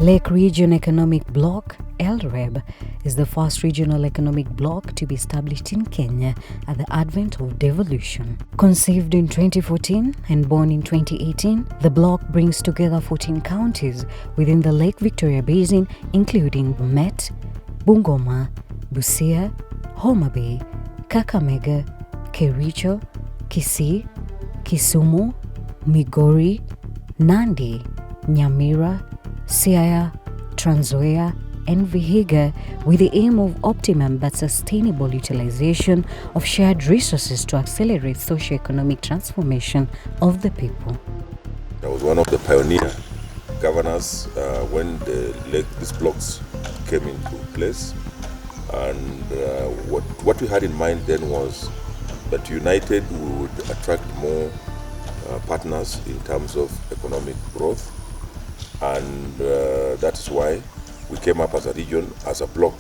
Lake Region Economic Bloc, LREB, is the first regional economic bloc to be established in Kenya at the advent of devolution. Conceived in 2014 and born in 2018, the bloc brings together 14 counties within the Lake Victoria Basin, including Bomet, Bungoma, Busia, Homa Bay, Kakamega, Kericho, Kisii, Kisumu, Migori, Nandi, Nyamira, Siaya, Nzoia, and Vihiga, with the aim of optimum but sustainable utilization of shared resources to accelerate socio-economic transformation of the people. I was one of the pioneer governors when these blocks came into place, and what we had in mind then was that united we would attract more partners in terms of economic growth, and that's why we came up as a region, as a bloc.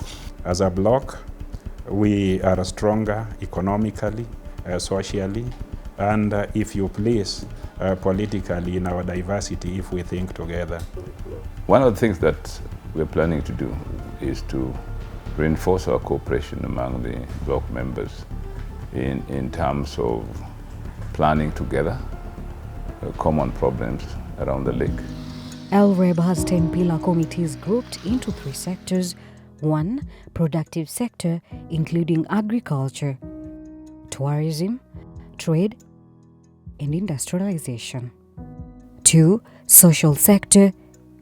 As a bloc, we are stronger economically, socially, and if you please, politically in our diversity if we think together. One of the things that we're planning to do is to reinforce our cooperation among the bloc members in terms of planning together common problems around the lake. LREB has 10 pillar committees grouped into 3 sectors. 1. Productive sector, including agriculture, tourism, trade, and industrialization. 2. Social sector,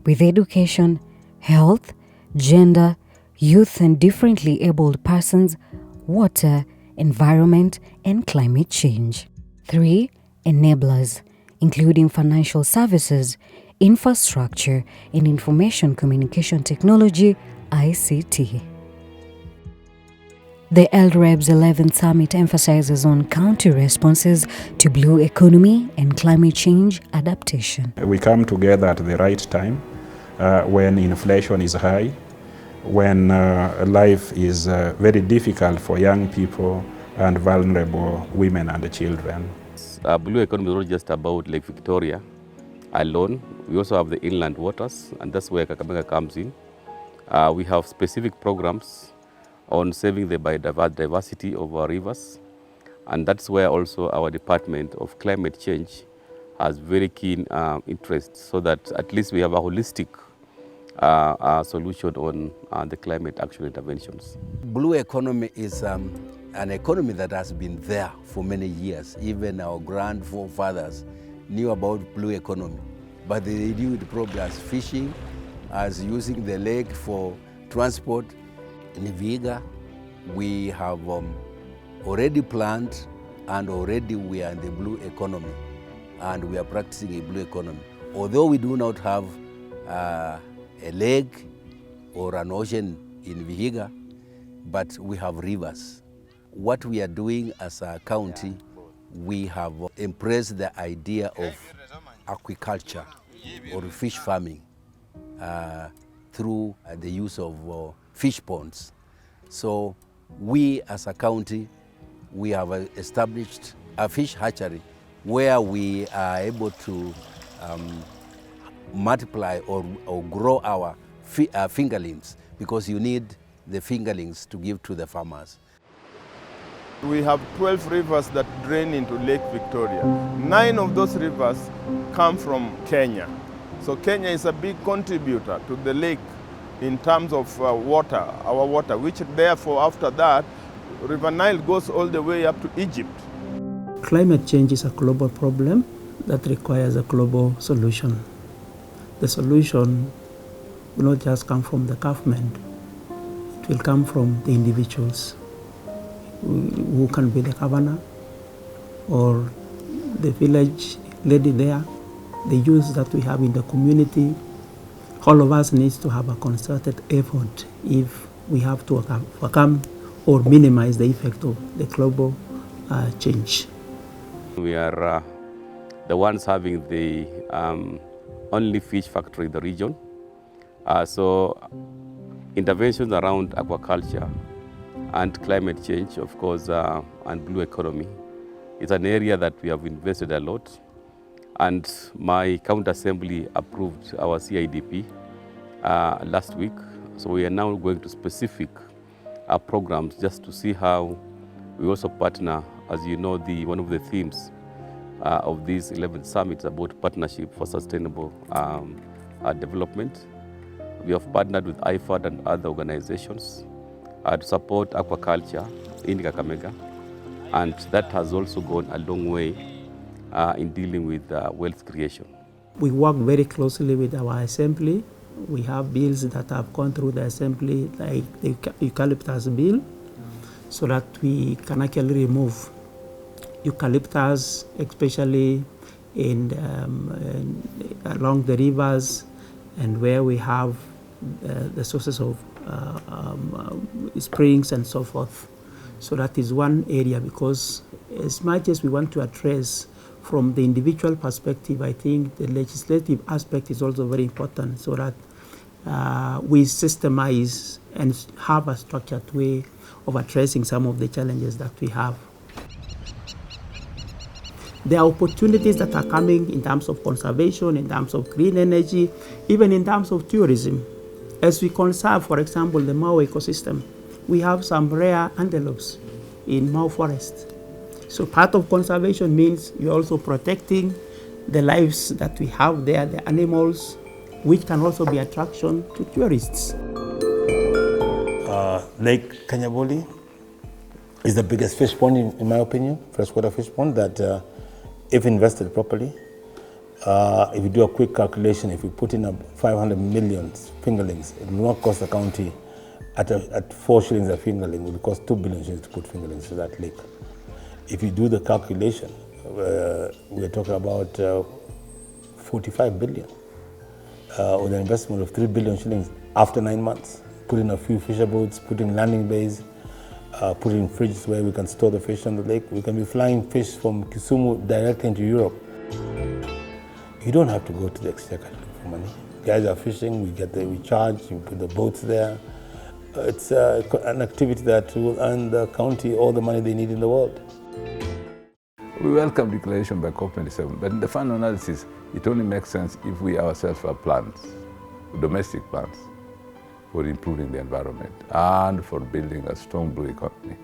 with education, health, gender, youth and differently abled persons, water, environment, and climate change. 3. Enablers, including financial services, infrastructure, and information communication technology, ICT. The LREB's 11th summit emphasizes on county responses to blue economy and climate change adaptation. We come together at the right time when inflation is high, when life is very difficult for young people and vulnerable women and children. Blue economy is not just about Lake Victoria alone. We also have the inland waters, and that's where Kakamega comes in. We have specific programs on saving the biodiversity of our rivers, and that's where also our Department of Climate Change has very keen interest, so that at least we have a holistic solution on the climate action interventions. Blue economy is an economy that has been there for many years. Even our grandfathers knew about blue economy, but they knew it probably as fishing, as using the lake for transport. In Vihiga, we have already planned, and already we are in the blue economy, and we are practicing a blue economy. Although we do not have a lake or an ocean in Vihiga, but we have rivers. What we are doing as a county, we have embraced the idea of aquaculture or fish farming through the use of fish ponds. So we as a county, we have established a fish hatchery where we are able to multiply or grow our fingerlings, because you need the fingerlings to give to the farmers. We have 12 rivers that drain into Lake Victoria. 9 of those rivers come from Kenya. So Kenya is a big contributor to the lake in terms of water, our water, which therefore after that, River Nile goes all the way up to Egypt. Climate change is a global problem that requires a global solution. The solution will not just come from the government, it will come from the individuals, who can be the governor or the village lady there, the youth that we have in the community. All of us needs to have a concerted effort if we have to overcome or minimize the effect of the global change. We are the ones having the only fish factory in the region. So interventions around aquaculture and climate change, of course, and blue economy is an area that we have invested a lot. And my county assembly approved our CIDP last week. So we are now going to specific programs just to see how we also partner. As you know, one of the themes of these 11 summits about partnership for sustainable development. We have partnered with IFAD and other organizations to support aquaculture in Kakamega, and that has also gone a long way in dealing with wealth creation. We work very closely with our assembly. We have bills that have gone through the assembly, like the eucalyptus bill, so that we can actually remove eucalyptus, especially along the rivers and where we have the sources of springs and so forth. So that is one area, because as much as we want to address from the individual perspective, I think the legislative aspect is also very important, so that we systemize and have a structured way of addressing some of the challenges that we have. There are opportunities that are coming in terms of conservation, in terms of green energy, even in terms of tourism. As we conserve, for example, the Mau ecosystem, we have some rare antelopes in Mau forest. So part of conservation means you're also protecting the lives that we have there, the animals, which can also be attraction to tourists. Lake Kanyaboli is the biggest fish pond, in my opinion, freshwater fish pond, that if invested properly, if you do a quick calculation, if you put in 500 million fingerlings, it will not cost the county at 4 shillings a fingerling. It will cost 2 billion shillings to put fingerlings to that lake. If you do the calculation, we're talking about 45 billion with an investment of 3 billion shillings after 9 months. Put in a few fisher boats, put in landing bays, put in fridges where we can store the fish on the lake. We can be flying fish from Kisumu directly into Europe. You don't have to go to the exchequer to look for money. Guys are fishing, we charge, you put the boats there. It's an activity that will earn the county all the money they need in the world. We welcome declaration by COP27, but in the final analysis, it only makes sense if we ourselves have plans, domestic plans, for improving the environment and for building a strong blue economy.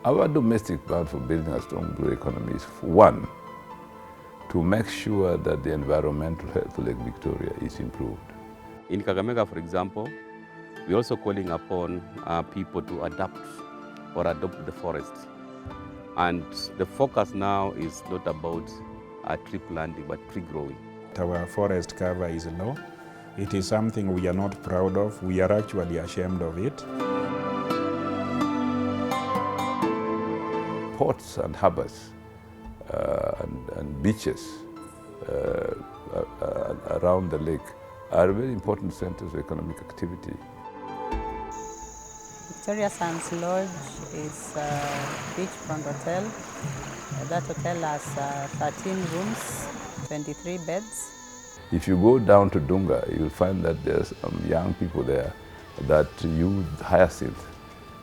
Our domestic plan for building a strong blue economy is, one, to make sure that the environmental health of Lake Victoria is improved. In Kakamega, for example, we're also calling upon people to adapt or adopt the forest. And the focus now is not about tree planting, but tree growing. Our forest cover is low. It is something we are not proud of. We are actually ashamed of it. Ports and harbors and beaches around the lake are very important centers of economic activity. Victoria Sands Lodge is a beachfront hotel. That hotel has 13 rooms, 23 beds. If you go down to Dunga, you'll find that there's young people there that use hyacinth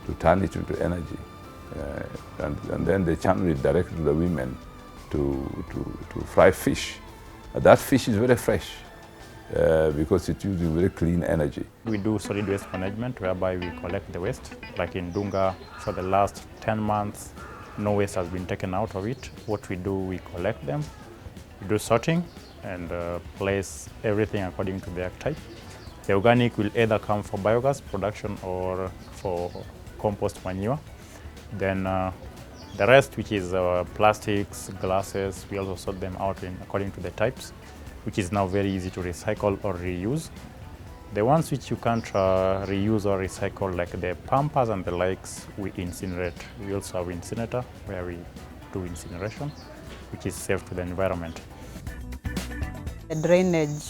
to turn it into energy. And then they channel it directly to the women to fry fish. That fish is very fresh because it's using very clean energy. We do solid waste management, whereby we collect the waste. Like in Dunga, for the last 10 months, no waste has been taken out of it. What we do, we collect them, we do sorting, and place everything according to their type. The organic will either come for biogas production or for compost manure. Then the rest, which is plastics, glasses, we also sort them out according to the types, which is now very easy to recycle or reuse. The ones which you can't reuse or recycle, like the pampers and the likes, we incinerate. We also have incinerator where we do incineration, which is safe to the environment. The drainage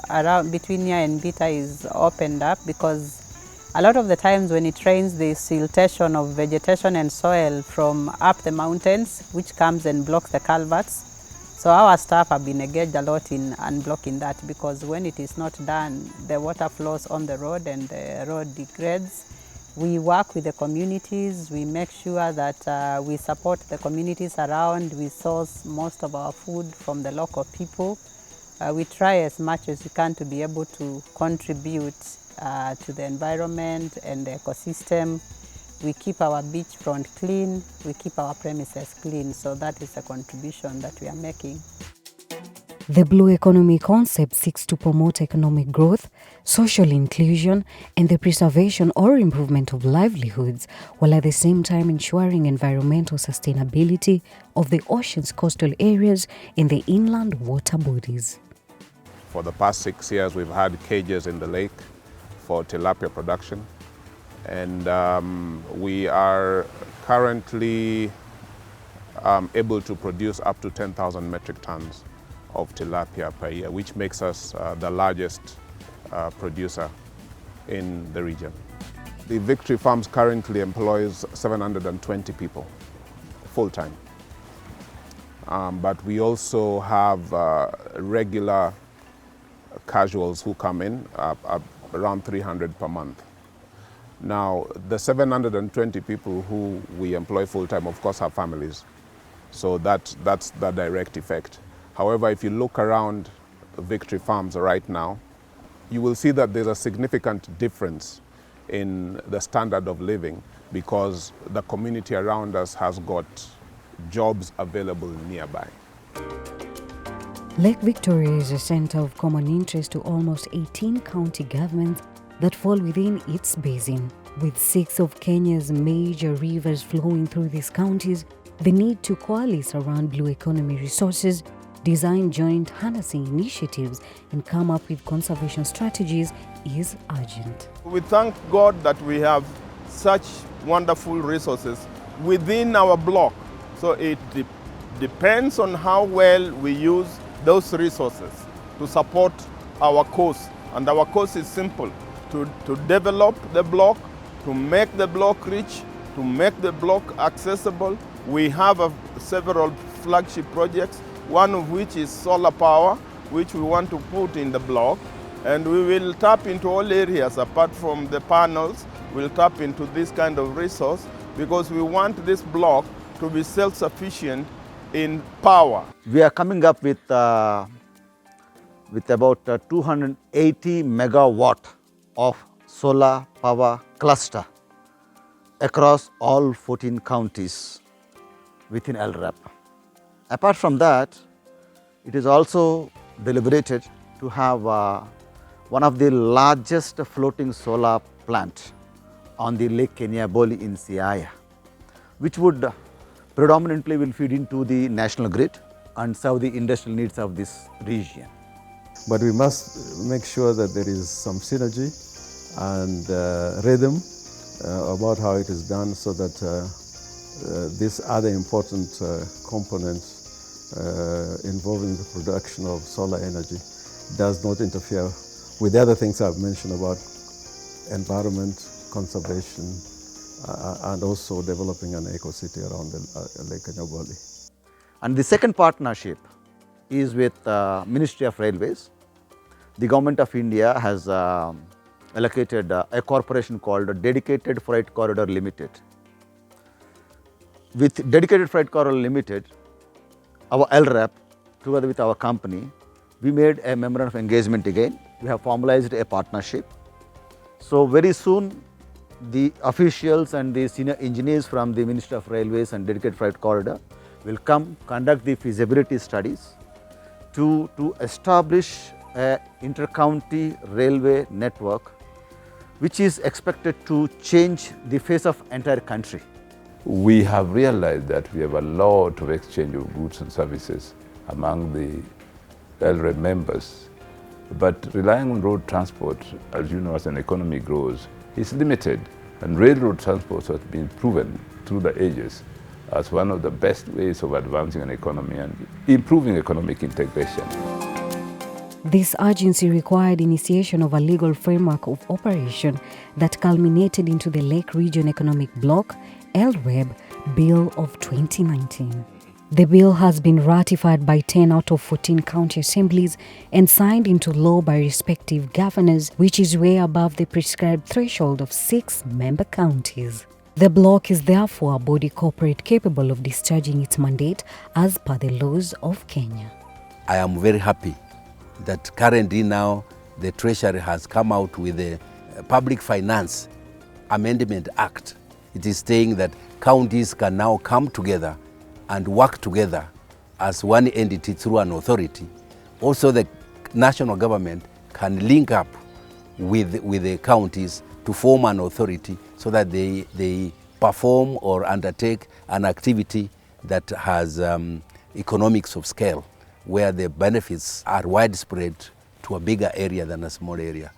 around between here and Bita is opened up because a lot of the times when it rains, there's siltation of vegetation and soil from up the mountains, which comes and blocks the culverts. So our staff have been engaged a lot in unblocking that, because when it is not done, the water flows on the road and the road degrades. We work with the communities. We make sure that we support the communities around. We source most of our food from the local people. We try as much as we can to be able to contribute to the environment and the ecosystem. We keep our beachfront clean, we keep our premises clean, so that is a contribution that we are making. The Blue Economy concept seeks to promote economic growth, social inclusion, and the preservation or improvement of livelihoods, while at the same time ensuring environmental sustainability of the ocean's coastal areas and the inland water bodies. For the past 6 years, we've had cages in the lake for tilapia production, and we are currently able to produce up to 10,000 metric tons of tilapia per year, which makes us the largest producer in the region. The Victory Farms currently employs 720 people full-time. But we also have regular casuals who come in, around 300 per month. Now, the 720 people who we employ full-time, of course, have families. So that's the direct effect. However, if you look around Victory Farms right now, you will see that there's a significant difference in the standard of living because the community around us has got jobs available nearby. Lake Victoria is a center of common interest to almost 18 county governments that fall within its basin. With 6 of Kenya's major rivers flowing through these counties, the need to coalesce around blue economy resources, design joint harnessing initiatives, and come up with conservation strategies is urgent. We thank God that we have such wonderful resources within our block. So it depends on how well we use those resources to support our cause. And our cause is simple, to develop the block, to make the block rich, to make the block accessible. We have several flagship projects, one of which is solar power, which we want to put in the block. And we will tap into all areas apart from the panels. We'll tap into this kind of resource because we want this block to be self-sufficient in power. We are coming up with about 280 megawatt of solar power cluster across all 14 counties within LREB. Apart from that, it is also deliberated to have one of the largest floating solar plant on the Lake Boli in Siaya, which would predominantly will feed into the national grid and serve the industrial needs of this region. But we must make sure that there is some synergy and rhythm about how it is done so that this other important component involving the production of solar energy does not interfere with the other things I've mentioned about environment, conservation, and also developing an eco-city around the Lake Nyong'o. And the second partnership is with Ministry of Railways. The Government of India has allocated a corporation called Dedicated Freight Corridor Limited. With Dedicated Freight Corridor Limited, our LREB, together with our company, we made a memorandum of engagement again. We have formalized a partnership. So very soon, the officials and the senior engineers from the Ministry of Railways and Dedicated Freight Corridor will come conduct the feasibility studies to establish an inter-county railway network which is expected to change the face of entire country. We have realized that we have a lot of exchange of goods and services among the LREB members, but relying on road transport, as you know, as an economy grows, is limited, and railroad transport has been proven through the ages as one of the best ways of advancing an economy and improving economic integration. This urgency required initiation of a legal framework of operation that culminated into the Lake Region Economic Bloc, LREB, Bill of 2019. The bill has been ratified by 10 out of 14 county assemblies and signed into law by respective governors, which is way above the prescribed threshold of 6 member counties. The bloc is therefore a body corporate capable of discharging its mandate as per the laws of Kenya. I am very happy that currently now the Treasury has come out with a Public Finance Amendment Act. It is saying that counties can now come together and work together as one entity through an authority. Also, the national government can link up with the counties to form an authority so that they perform or undertake an activity that has economics of scale, where the benefits are widespread to a bigger area than a small area.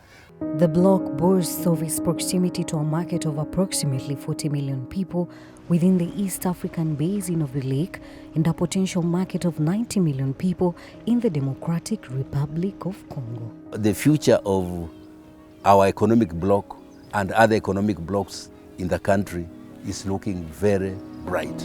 The bloc boasts of its proximity to a market of approximately 40 million people within the East African basin of the lake and a potential market of 90 million people in the Democratic Republic of Congo. The future of our economic bloc and other economic blocs in the country is looking very bright.